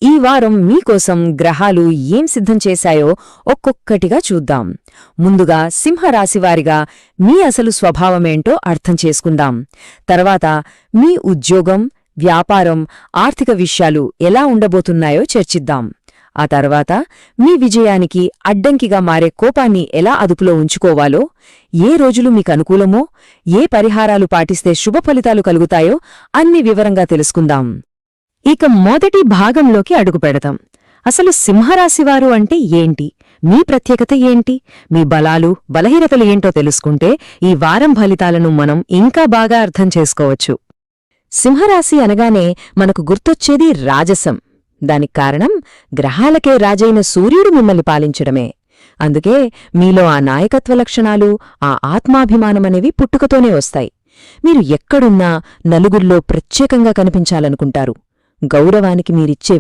ఈ వారం మీకోసం గ్రహాలు ఏం సిద్ధం చేశాయో ఒక్కొక్కటిగా చూద్దాం. ముందుగా సింహరాశివారిగా మీ అసలు స్వభావమేంటో అర్థం చేసుకుందాం. తర్వాత మీ ఉద్యోగం, వ్యాపారం, ఆర్థిక విషయాలు ఎలా ఉండబోతున్నాయో చర్చిద్దాం. ఆ తర్వాత మీ విజయానికి అడ్డంకిగా మారే కోపాన్ని ఎలా అదుపులో ఉంచుకోవాలో, ఏ రోజులు మీకనుకూలమో, ఏ పరిహారాలు పాటిస్తే శుభ ఫలితాలు కలుగుతాయో అన్ని వివరంగా తెలుసుకుందాం. ఇక మొదటి భాగంలోకి అడుగుపెడతాం. అసలు సింహరాశివారు అంటే ఏంటి? మీ ప్రత్యేకత ఏంటి? మీ బలాలు, బలహీనతలు ఏంటో తెలుసుకుంటే ఈ వారం ఫలితాలను మనం ఇంకా బాగా అర్థం చేసుకోవచ్చు. సింహరాశి అనగానే మనకు గుర్తొచ్చేది రాజసం. దానికి కారణం గ్రహాలకే రాజైన సూర్యుడు మిమ్మల్ని పాలించడమే. అందుకే మీలో ఆ నాయకత్వ లక్షణాలు, ఆ ఆత్మాభిమానమనేవి పుట్టుకతోనే వస్తాయి. మీరు ఎక్కడున్నా నలుగురిలో ప్రత్యేకంగా కనిపించాలనుకుంటారు. గౌరవానికి మీరిచ్చే